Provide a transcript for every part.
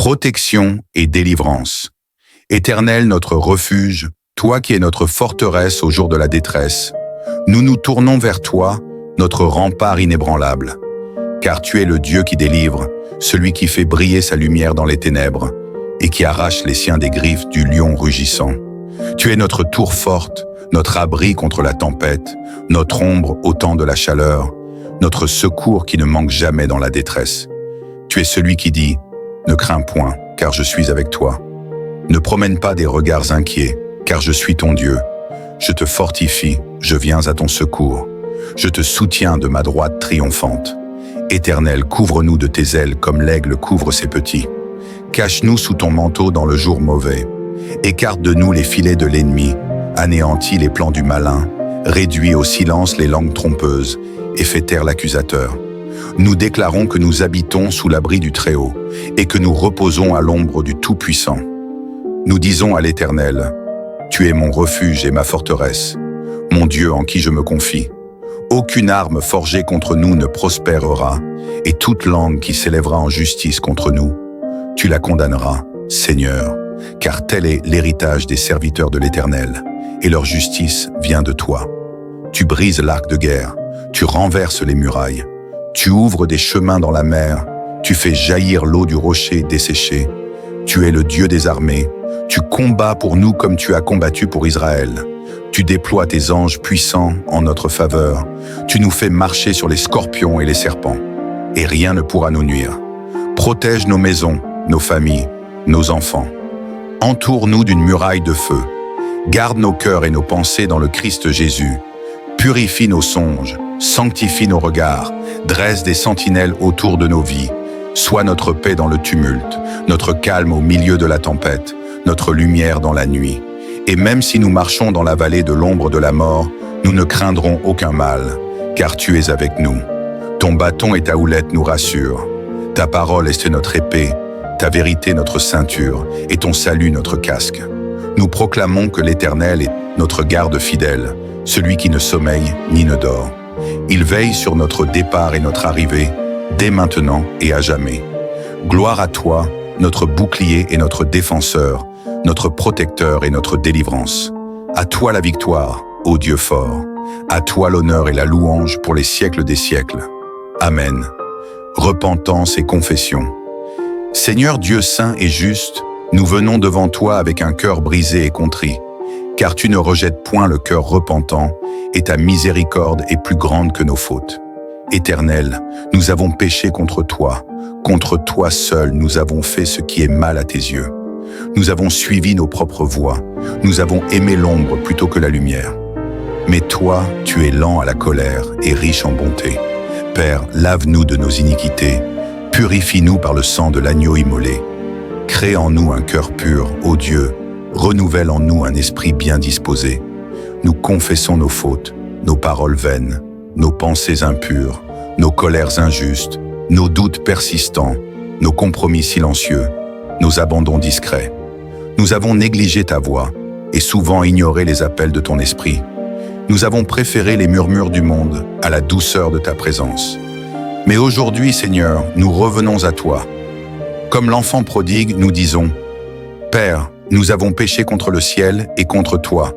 protection et délivrance. Éternel, notre refuge, toi qui es notre forteresse au jour de la détresse, nous nous tournons vers toi, notre rempart inébranlable. Car tu es le Dieu qui délivre, celui qui fait briller sa lumière dans les ténèbres et qui arrache les siens des griffes du lion rugissant. Tu es notre tour forte, notre abri contre la tempête, notre ombre au temps de la chaleur, notre secours qui ne manque jamais dans la détresse. Tu es celui qui dit « Ne crains point, car je suis avec toi. Ne promène pas des regards inquiets, car je suis ton Dieu. Je te fortifie, je viens à ton secours. Je te soutiens de ma droite triomphante. Éternel, couvre-nous de tes ailes comme l'aigle couvre ses petits. Cache-nous sous ton manteau dans le jour mauvais. Écarte de nous les filets de l'ennemi, anéantis les plans du malin, réduis au silence les langues trompeuses et fais taire l'accusateur. Nous déclarons que nous habitons sous l'abri du Très-Haut et que nous reposons à l'ombre du Tout-Puissant. Nous disons à l'Éternel, « Tu es mon refuge et ma forteresse, mon Dieu en qui je me confie. Aucune arme forgée contre nous ne prospérera, et toute langue qui s'élèvera en justice contre nous, tu la condamneras, Seigneur, car tel est l'héritage des serviteurs de l'Éternel, et leur justice vient de toi. Tu brises l'arc de guerre, tu renverses les murailles, tu ouvres des chemins dans la mer, tu fais jaillir l'eau du rocher desséché. Tu es le Dieu des armées, tu combats pour nous comme tu as combattu pour Israël. Tu déploies tes anges puissants en notre faveur. Tu nous fais marcher sur les scorpions et les serpents. Et rien ne pourra nous nuire. Protège nos maisons, nos familles, nos enfants. Entoure-nous d'une muraille de feu. Garde nos cœurs et nos pensées dans le Christ Jésus. Purifie nos songes, sanctifie nos regards, dresse des sentinelles autour de nos vies. Sois notre paix dans le tumulte, notre calme au milieu de la tempête, notre lumière dans la nuit. Et même si nous marchons dans la vallée de l'ombre de la mort, nous ne craindrons aucun mal, car tu es avec nous. Ton bâton et ta houlette nous rassurent. Ta parole est notre épée, ta vérité notre ceinture, et ton salut notre casque. Nous proclamons que l'Éternel est notre garde fidèle, celui qui ne sommeille ni ne dort. Il veille sur notre départ et notre arrivée, dès maintenant et à jamais. Gloire à toi, notre bouclier et notre défenseur, notre protecteur et notre délivrance. À toi la victoire, ô Dieu fort. À toi l'honneur et la louange pour les siècles des siècles. Amen. Repentance et confession. Seigneur Dieu saint et juste, nous venons devant toi avec un cœur brisé et contrit, car tu ne rejettes point le cœur repentant, et ta miséricorde est plus grande que nos fautes. Éternel, nous avons péché contre toi seul nous avons fait ce qui est mal à tes yeux. Nous avons suivi nos propres voies, nous avons aimé l'ombre plutôt que la lumière. Mais toi, tu es lent à la colère et riche en bonté. Père, lave-nous de nos iniquités, purifie-nous par le sang de l'agneau immolé. Crée en nous un cœur pur, ô Dieu, renouvelle en nous un esprit bien disposé. Nous confessons nos fautes, nos paroles vaines, nos pensées impures, nos colères injustes, nos doutes persistants, nos compromis silencieux, nos abandons discrets. Nous avons négligé ta voix et souvent ignoré les appels de ton esprit. Nous avons préféré les murmures du monde à la douceur de ta présence. Mais aujourd'hui, Seigneur, nous revenons à toi. Comme l'enfant prodigue, nous disons « Père, nous avons péché contre le ciel et contre toi.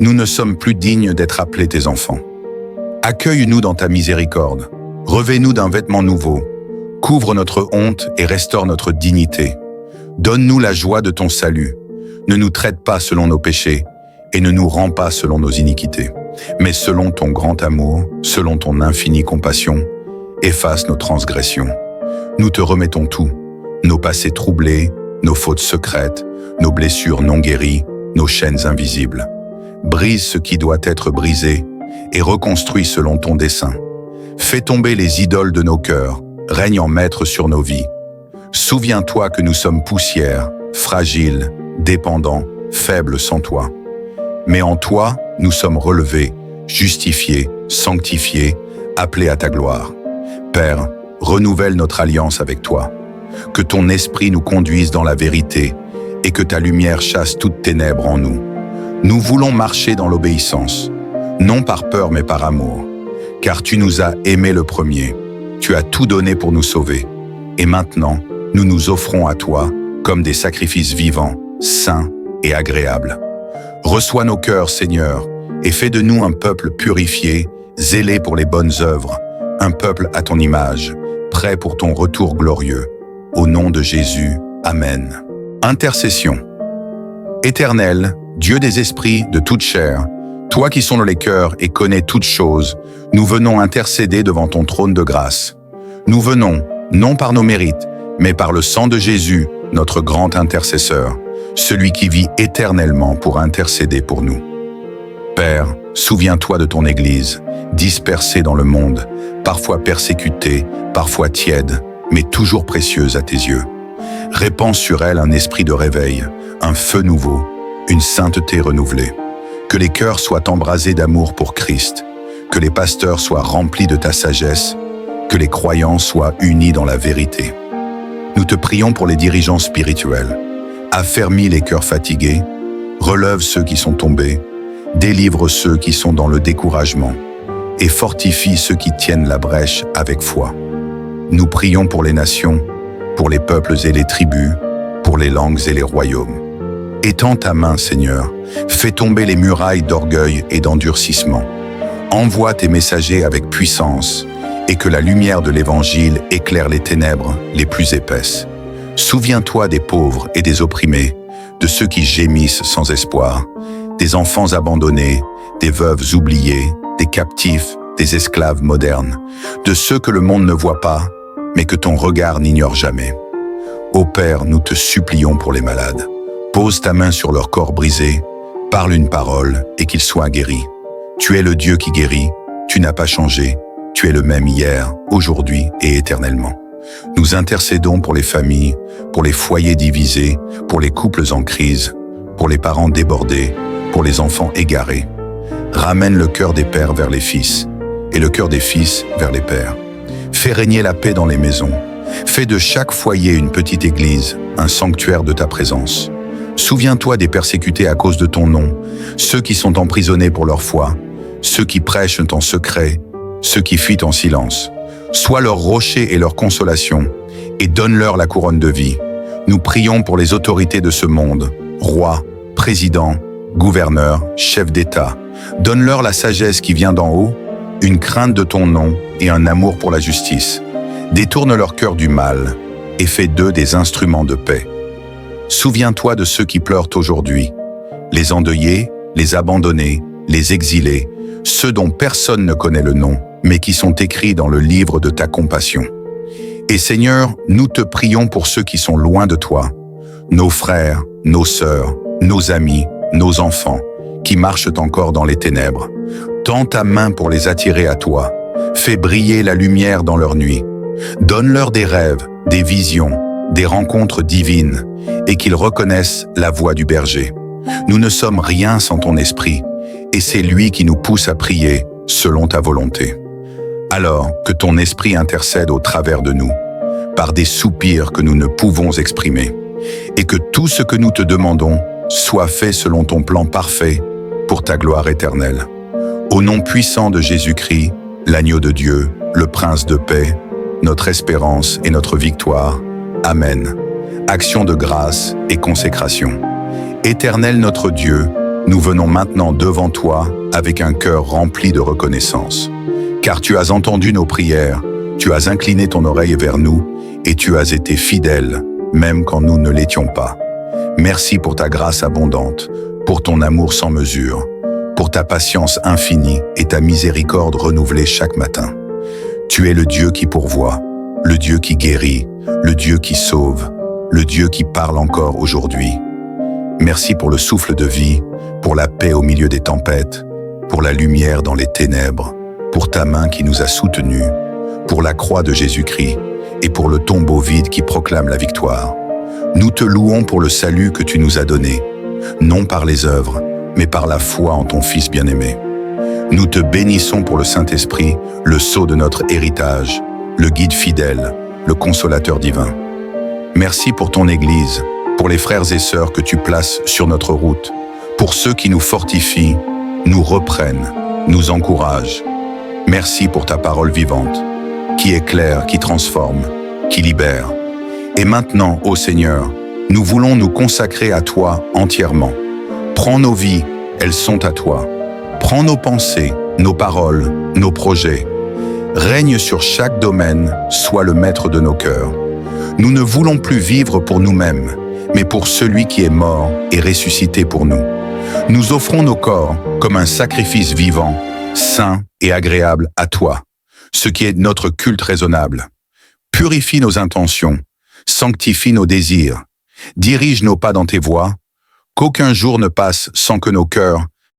Nous ne sommes plus dignes d'être appelés tes enfants. Accueille-nous dans ta miséricorde. Revêt-nous d'un vêtement nouveau. Couvre notre honte et restaure notre dignité. Donne-nous la joie de ton salut. Ne nous traite pas selon nos péchés et ne nous rends pas selon nos iniquités, mais selon ton grand amour, selon ton infinie compassion, efface nos transgressions. Nous te remettons tout, nos passés troublés, nos fautes secrètes, nos blessures non guéries, nos chaînes invisibles. Brise ce qui doit être brisé et reconstruis selon ton dessein. Fais tomber les idoles de nos cœurs, règne en maître sur nos vies. Souviens-toi que nous sommes poussière, fragiles, dépendants, faibles sans toi. Mais en toi, nous sommes relevés, justifiés, sanctifiés, appelés à ta gloire. Père, renouvelle notre alliance avec toi. Que ton esprit nous conduise dans la vérité et que ta lumière chasse toute ténèbres en nous. Nous voulons marcher dans l'obéissance, non par peur mais par amour. Car tu nous as aimés le premier, tu as tout donné pour nous sauver. Et maintenant, nous nous offrons à toi, comme des sacrifices vivants, saints et agréables. Reçois nos cœurs, Seigneur, et fais de nous un peuple purifié, zélé pour les bonnes œuvres, un peuple à ton image, prêt pour ton retour glorieux. Au nom de Jésus, Amen. Intercession. Éternel, Dieu des esprits de toute chair, toi qui sondes les cœurs et connais toutes choses, nous venons intercéder devant ton trône de grâce. Nous venons, non par nos mérites, mais par le sang de Jésus, notre grand intercesseur, celui qui vit éternellement pour intercéder pour nous. Père, souviens-toi de ton Église, dispersée dans le monde, parfois persécutée, parfois tiède, mais toujours précieuse à tes yeux. Répands sur elle un esprit de réveil, un feu nouveau, une sainteté renouvelée. Que les cœurs soient embrasés d'amour pour Christ, que les pasteurs soient remplis de ta sagesse, que les croyants soient unis dans la vérité. Nous te prions pour les dirigeants spirituels. Affermis les cœurs fatigués, relève ceux qui sont tombés, délivre ceux qui sont dans le découragement et fortifie ceux qui tiennent la brèche avec foi. Nous prions pour les nations, pour les peuples et les tribus, pour les langues et les royaumes. Étends ta main, Seigneur, fais tomber les murailles d'orgueil et d'endurcissement. Envoie tes messagers avec puissance et que la lumière de l'Évangile éclaire les ténèbres les plus épaisses. Souviens-toi des pauvres et des opprimés, de ceux qui gémissent sans espoir, des enfants abandonnés, des veuves oubliées, des captifs, des esclaves modernes, de ceux que le monde ne voit pas, mais que ton regard n'ignore jamais. Ô Père, nous te supplions pour les malades. Pose ta main sur leur corps brisé, parle une parole et qu'ils soient guéris. Tu es le Dieu qui guérit, tu n'as pas changé, tu es le même hier, aujourd'hui et éternellement. Nous intercédons pour les familles, pour les foyers divisés, pour les couples en crise, pour les parents débordés, pour les enfants égarés. Ramène le cœur des pères vers les fils et le cœur des fils vers les pères. Fais régner la paix dans les maisons. Fais de chaque foyer une petite église, un sanctuaire de ta présence. Souviens-toi des persécutés à cause de ton nom, ceux qui sont emprisonnés pour leur foi, ceux qui prêchent en secret, ceux qui fuient en silence. Sois leur rocher et leur consolation, et donne-leur la couronne de vie. Nous prions pour les autorités de ce monde, rois, présidents, gouverneurs, chefs d'État. Donne-leur la sagesse qui vient d'en haut, une crainte de ton nom et un amour pour la justice. Détourne leur cœur du mal et fais d'eux des instruments de paix. Souviens-toi de ceux qui pleurent aujourd'hui, les endeuillés, les abandonnés, les exilés, ceux dont personne ne connaît le nom, mais qui sont écrits dans le livre de ta compassion. Et Seigneur, nous te prions pour ceux qui sont loin de toi, nos frères, nos sœurs, nos amis, nos enfants, qui marchent encore dans les ténèbres. Tends ta main pour les attirer à toi. Fais briller la lumière dans leur nuit. Donne-leur des rêves, des visions, des rencontres divines, et qu'ils reconnaissent la voix du berger. Nous ne sommes rien sans ton esprit, et c'est lui qui nous pousse à prier selon ta volonté. Alors que ton esprit intercède au travers de nous, par des soupirs que nous ne pouvons exprimer, et que tout ce que nous te demandons soit fait selon ton plan parfait pour ta gloire éternelle. Au nom puissant de Jésus-Christ, l'agneau de Dieu, le prince de paix, notre espérance et notre victoire. Amen. Action de grâce et consécration. Éternel notre Dieu, nous venons maintenant devant toi avec un cœur rempli de reconnaissance. Car tu as entendu nos prières, tu as incliné ton oreille vers nous et tu as été fidèle, même quand nous ne l'étions pas. Merci pour ta grâce abondante, pour ton amour sans mesure, pour ta patience infinie et ta miséricorde renouvelée chaque matin. Tu es le Dieu qui pourvoit, le Dieu qui guérit, le Dieu qui sauve, le Dieu qui parle encore aujourd'hui. Merci pour le souffle de vie, pour la paix au milieu des tempêtes, pour la lumière dans les ténèbres, pour ta main qui nous a soutenus, pour la croix de Jésus-Christ et pour le tombeau vide qui proclame la victoire. Nous te louons pour le salut que tu nous as donné, non par les œuvres, mais par la foi en ton Fils bien-aimé. Nous te bénissons pour le Saint-Esprit, le sceau de notre héritage, le guide fidèle, le consolateur divin. Merci pour ton Église, pour les frères et sœurs que tu places sur notre route, pour ceux qui nous fortifient, nous reprennent, nous encouragent. Merci pour ta parole vivante, qui éclaire, qui transforme, qui libère. Et maintenant, ô Seigneur, Nous voulons nous consacrer à toi entièrement. Prends nos vies, elles sont à toi. Prends nos pensées, nos paroles, nos projets. Règne sur chaque domaine, sois le maître de nos cœurs. Nous ne voulons plus vivre pour nous-mêmes, mais pour celui qui est mort et ressuscité pour nous. Nous offrons nos corps comme un sacrifice vivant, saint et agréable à toi, ce qui est notre culte raisonnable. Purifie nos intentions, sanctifie nos désirs, dirige nos pas dans tes voies, qu'aucun jour ne passe sans que nos cœurs